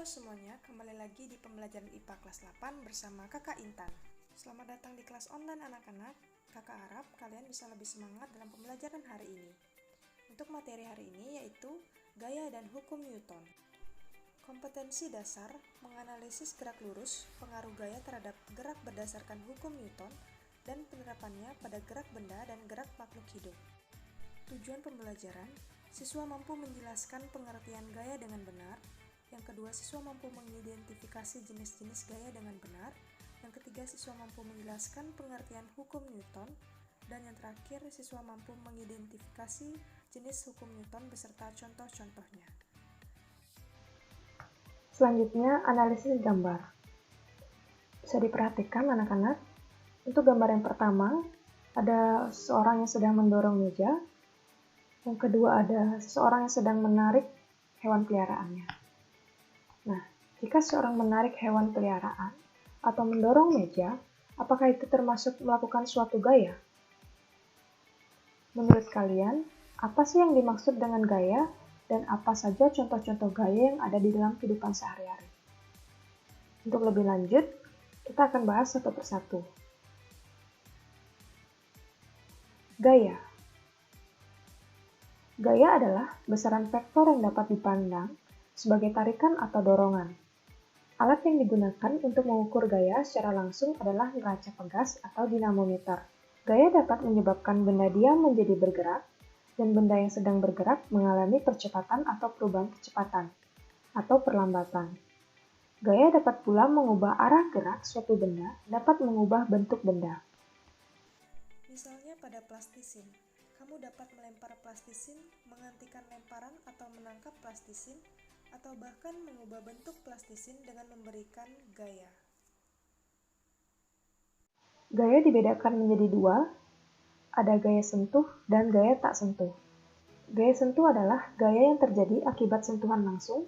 Halo semuanya, kembali lagi di pembelajaran IPA kelas 8 bersama Kakak Intan. Selamat datang di kelas online anak-anak. Kakak harap kalian bisa lebih semangat dalam pembelajaran hari ini. Untuk materi hari ini yaitu Gaya dan Hukum Newton. Kompetensi dasar menganalisis gerak lurus, pengaruh gaya terhadap gerak berdasarkan hukum Newton, dan penerapannya pada gerak benda dan gerak makhluk hidup. Tujuan pembelajaran, siswa mampu menjelaskan pengertian gaya dengan benar. Yang kedua, siswa mampu mengidentifikasi jenis-jenis gaya dengan benar. Yang ketiga, siswa mampu menjelaskan pengertian hukum Newton. Dan yang terakhir, siswa mampu mengidentifikasi jenis hukum Newton beserta contoh-contohnya. Selanjutnya, analisis gambar. Bisa diperhatikan anak-anak, untuk gambar yang pertama, ada seseorang yang sedang mendorong meja. Yang kedua, ada seseorang yang sedang menarik hewan peliharaannya. Nah, jika seorang menarik hewan peliharaan atau mendorong meja, apakah itu termasuk melakukan suatu gaya? Menurut kalian, apa sih yang dimaksud dengan gaya dan apa saja contoh-contoh gaya yang ada di dalam kehidupan sehari-hari? Untuk lebih lanjut, kita akan bahas satu persatu. Gaya. Gaya adalah besaran vektor yang dapat dipandang sebagai tarikan atau dorongan. Alat yang digunakan untuk mengukur gaya secara langsung adalah neraca pegas atau dinamometer. Gaya dapat menyebabkan benda diam menjadi bergerak, dan benda yang sedang bergerak mengalami percepatan atau perubahan kecepatan, atau perlambatan. Gaya dapat pula mengubah arah gerak suatu benda, dapat mengubah bentuk benda. Misalnya pada plastisin, kamu dapat melempar plastisin, menghentikan lemparan atau menangkap plastisin, atau bahkan mengubah bentuk plastisin dengan memberikan gaya. Gaya dibedakan menjadi dua, ada gaya sentuh dan gaya tak sentuh. Gaya sentuh adalah gaya yang terjadi akibat sentuhan langsung.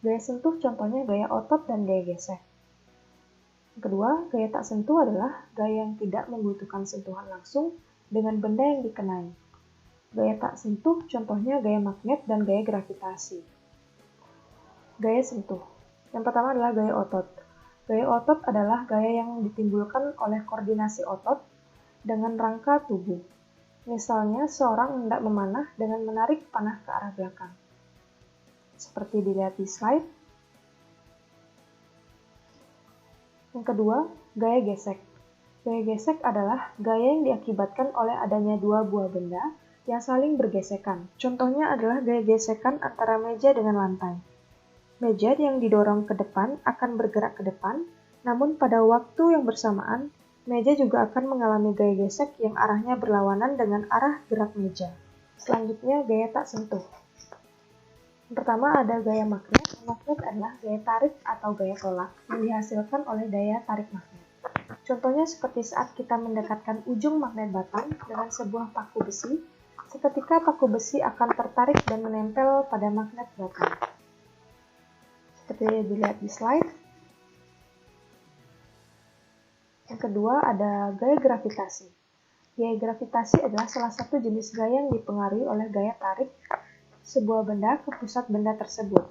Gaya sentuh contohnya gaya otot dan gaya gesek. Kedua, gaya tak sentuh adalah gaya yang tidak membutuhkan sentuhan langsung dengan benda yang dikenai. Gaya tak sentuh contohnya gaya magnet dan gaya gravitasi. Gaya sentuh. Yang pertama adalah gaya otot. Gaya otot adalah gaya yang ditimbulkan oleh koordinasi otot dengan rangka tubuh. Misalnya, seorang hendak memanah dengan menarik panah ke arah belakang. Seperti dilihat di slide. Yang kedua, gaya gesek. Gaya gesek adalah gaya yang diakibatkan oleh adanya dua buah benda yang saling bergesekan. Contohnya adalah gaya gesekan antara meja dengan lantai. Meja yang didorong ke depan akan bergerak ke depan, namun pada waktu yang bersamaan, meja juga akan mengalami gaya gesek yang arahnya berlawanan dengan arah gerak meja. Selanjutnya, gaya tak sentuh. Yang pertama ada gaya magnet. Magnet adalah gaya tarik atau gaya tolak yang dihasilkan oleh daya tarik magnet. Contohnya seperti saat kita mendekatkan ujung magnet batang dengan sebuah paku besi, seketika paku besi akan tertarik dan menempel pada magnet batang. Seperti dilihat di slide. Yang kedua ada gaya gravitasi. Gaya gravitasi adalah salah satu jenis gaya yang dipengaruhi oleh gaya tarik sebuah benda ke pusat benda tersebut.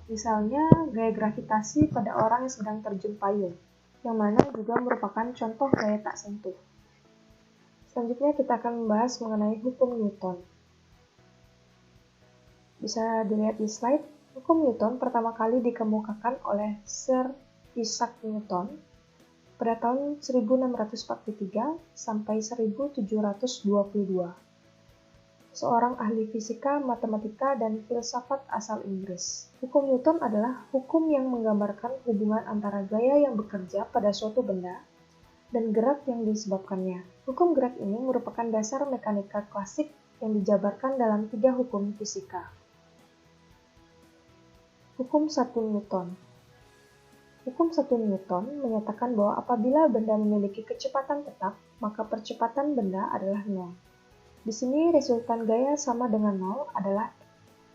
Misalnya gaya gravitasi pada orang yang sedang terjun payung, yang mana juga merupakan contoh gaya tak sentuh. Selanjutnya kita akan membahas mengenai hukum Newton. Bisa dilihat di slide. Hukum Newton pertama kali dikemukakan oleh Sir Isaac Newton pada tahun 1643 sampai 1722. Seorang ahli fisika, matematika, dan filsafat asal Inggris. Hukum Newton adalah hukum yang menggambarkan hubungan antara gaya yang bekerja pada suatu benda dan gerak yang disebabkannya. Hukum gerak ini merupakan dasar mekanika klasik yang dijabarkan dalam 3 hukum fisika. Hukum 1 Newton. Hukum 1 Newton menyatakan bahwa apabila benda memiliki kecepatan tetap, maka percepatan benda adalah 0. Di sini resultan gaya sama dengan 0 adalah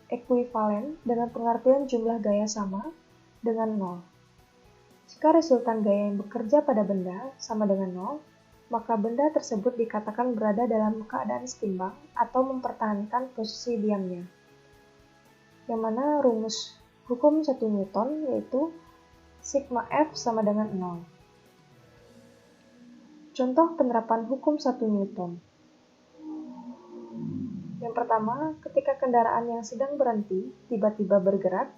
ekuivalen dengan pengertian jumlah gaya sama dengan 0. Jika resultan gaya yang bekerja pada benda sama dengan 0, maka benda tersebut dikatakan berada dalam keadaan setimbang atau mempertahankan posisi diamnya. Yang mana rumus Hukum 1 Newton yaitu sigma F sama dengan 0. Contoh penerapan hukum 1 Newton. Yang pertama, ketika kendaraan yang sedang berhenti tiba-tiba bergerak,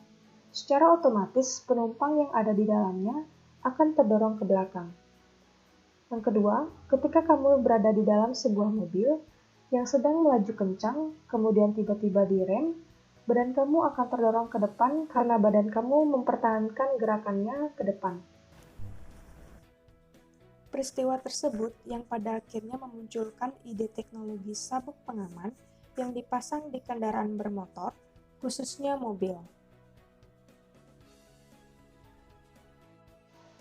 secara otomatis penumpang yang ada di dalamnya akan terdorong ke belakang. Yang kedua, ketika kamu berada di dalam sebuah mobil yang sedang melaju kencang, kemudian tiba-tiba direm, badan kamu akan terdorong ke depan karena badan kamu mempertahankan gerakannya ke depan. Peristiwa tersebut yang pada akhirnya memunculkan ide teknologi sabuk pengaman yang dipasang di kendaraan bermotor, khususnya mobil.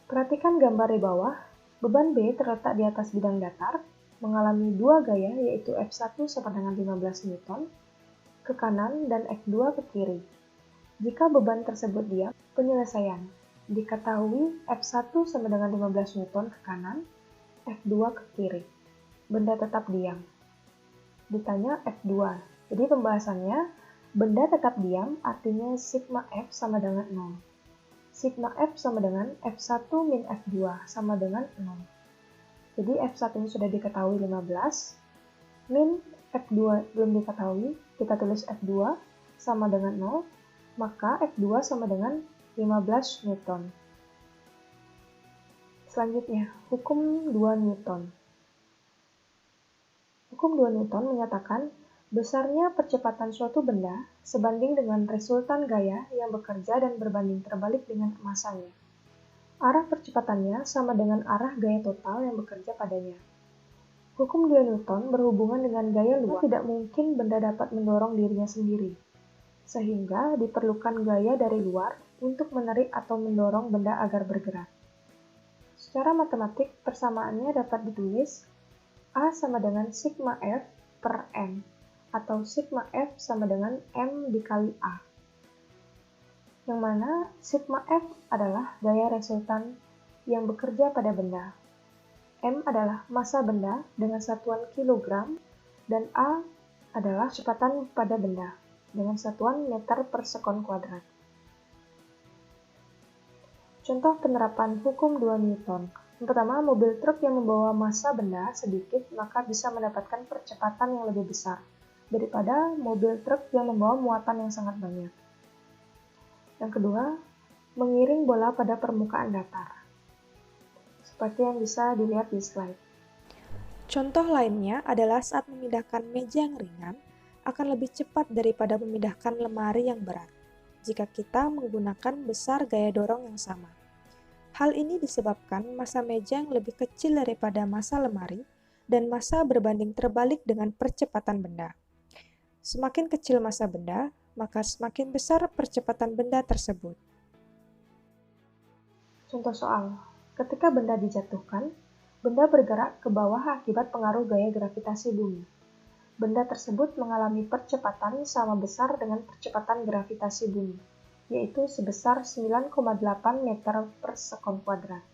Perhatikan gambar di bawah, beban B terletak di atas bidang datar, mengalami dua gaya yaitu F1 sama dengan 15 Newton ke kanan dan F2 ke kiri. Jika beban tersebut diam, penyelesaian. Diketahui F1 sama dengan 15 Newton ke kanan, F2 ke kiri. Benda tetap diam. Ditanya F2. Jadi pembahasannya, benda tetap diam artinya sigma F sama dengan 0. Sigma F sama dengan F1 min F2 sama dengan 0. Jadi F1 ini sudah diketahui 15, min F2 belum diketahui, kita tulis F2 sama dengan 0, maka F2 sama dengan 15 Newton. Selanjutnya, hukum 2 Newton. Hukum 2 Newton menyatakan besarnya percepatan suatu benda sebanding dengan resultan gaya yang bekerja dan berbanding terbalik dengan masanya. Arah percepatannya sama dengan arah gaya total yang bekerja padanya. Hukum 2 Newton berhubungan dengan gaya luar. Tidak mungkin benda dapat mendorong dirinya sendiri, sehingga diperlukan gaya dari luar untuk menarik atau mendorong benda agar bergerak. Secara matematik, persamaannya dapat ditulis A sama dengan sigma F per M, atau sigma F sama dengan M dikali A. Yang mana sigma F adalah gaya resultan yang bekerja pada benda. M adalah massa benda dengan satuan kilogram, dan A adalah kecepatan pada benda dengan satuan meter per sekon kuadrat. Contoh penerapan hukum 2 Newton. Yang pertama, mobil truk yang membawa massa benda sedikit maka bisa mendapatkan percepatan yang lebih besar daripada mobil truk yang membawa muatan yang sangat banyak. Yang kedua, mengiring bola pada permukaan datar. Seperti yang bisa dilihat di slide. Contoh lainnya adalah saat memindahkan meja yang ringan akan lebih cepat daripada memindahkan lemari yang berat jika kita menggunakan besar gaya dorong yang sama. Hal ini disebabkan massa meja yang lebih kecil daripada massa lemari dan massa berbanding terbalik dengan percepatan benda. Semakin kecil massa benda, maka semakin besar percepatan benda tersebut. Contoh soal, ketika benda dijatuhkan, benda bergerak ke bawah akibat pengaruh gaya gravitasi bumi. Benda tersebut mengalami percepatan sama besar dengan percepatan gravitasi bumi, yaitu sebesar 9,8 meter per sekon kuadrat.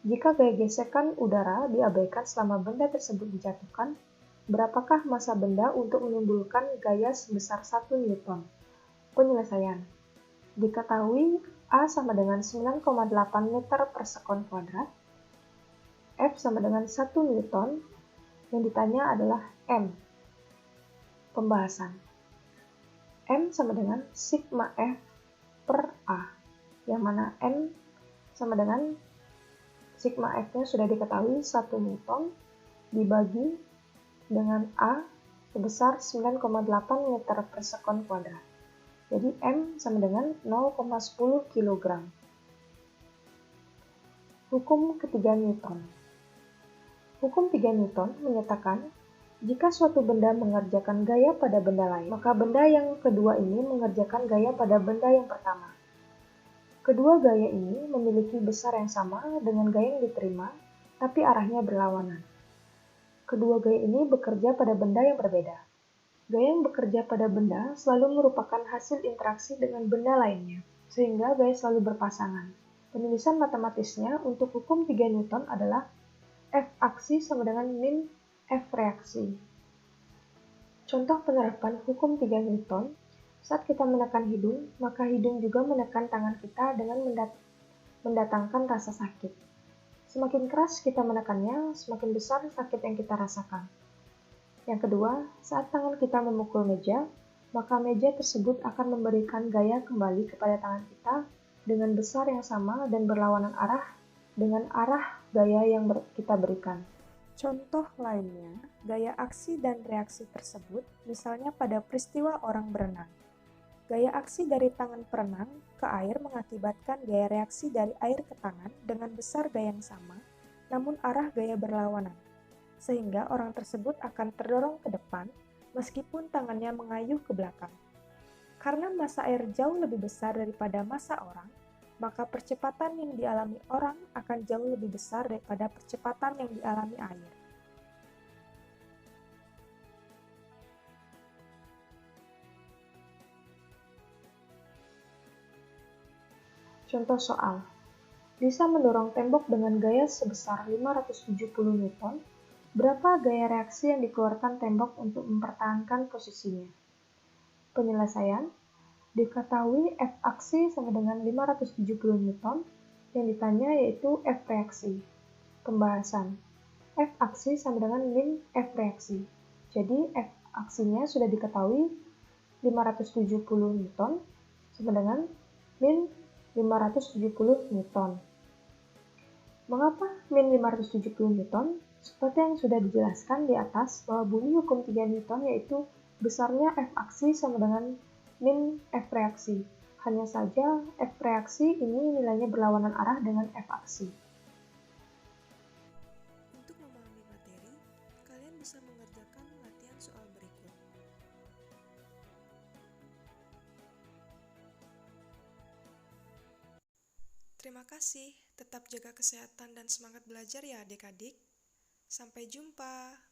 Jika gaya gesekan udara diabaikan selama benda tersebut dijatuhkan, berapakah massa benda untuk menimbulkan gaya sebesar 1 Newton? Penyelesaian. Diketahui A sama dengan 9,8 meter per sekon kuadrat, F sama dengan 1 Newton, yang ditanya adalah M. Pembahasan. M sama dengan sigma F per A, yang mana N sama dengan sigma F-nya sudah diketahui 1 Newton dibagi dengan A sebesar 9,8 meter per sekon kuadrat. Jadi M sama dengan 0,10 kg. Hukum ketiga Newton. Hukum 3 Newton menyatakan jika suatu benda mengerjakan gaya pada benda lain, maka benda yang kedua ini mengerjakan gaya pada benda yang pertama. Kedua gaya ini memiliki besar yang sama dengan gaya yang diterima, tapi arahnya berlawanan. Kedua gaya ini bekerja pada benda yang berbeda. Gaya yang bekerja pada benda selalu merupakan hasil interaksi dengan benda lainnya, sehingga gaya selalu berpasangan. Penulisan matematisnya untuk hukum 3 Newton adalah F aksi sama dengan min F reaksi. Contoh penerapan hukum 3 Newton, Saat kita menekan hidung, maka hidung juga menekan tangan kita dengan mendatangkan rasa sakit. Semakin keras kita menekannya, semakin besar sakit yang kita rasakan. Yang kedua, saat tangan kita memukul meja, maka meja tersebut akan memberikan gaya kembali kepada tangan kita dengan besar yang sama dan berlawanan arah dengan arah gaya yang kita berikan. Contoh lainnya, gaya aksi dan reaksi tersebut, misalnya pada peristiwa orang berenang. Gaya aksi dari tangan perenang ke air mengakibatkan gaya reaksi dari air ke tangan dengan besar gaya yang sama, namun arah gaya berlawanan, sehingga orang tersebut akan terdorong ke depan meskipun tangannya mengayuh ke belakang. Karena massa air jauh lebih besar daripada massa orang, maka percepatan yang dialami orang akan jauh lebih besar daripada percepatan yang dialami air. Contoh soal. Lisa mendorong tembok dengan gaya sebesar 570 Newton. Berapa gaya reaksi yang dikeluarkan tembok untuk mempertahankan posisinya? Penyelesaian. Diketahui F aksi sama dengan 570 Newton, yang ditanya yaitu F reaksi. Pembahasan. F aksi sama dengan min F reaksi. Jadi F aksinya sudah diketahui 570 Newton sama dengan min 570 Newton. Mengapa min 570 Newton? Seperti yang sudah dijelaskan di atas bahwa bunyi hukum 3 Newton yaitu besarnya F aksi sama dengan min F reaksi. Hanya saja F reaksi ini nilainya berlawanan arah dengan F aksi. Untuk memahami materi, kalian bisa mengerjakan latihan soal berikut. Terima kasih, tetap jaga kesehatan dan semangat belajar ya adik-adik. Sampai jumpa.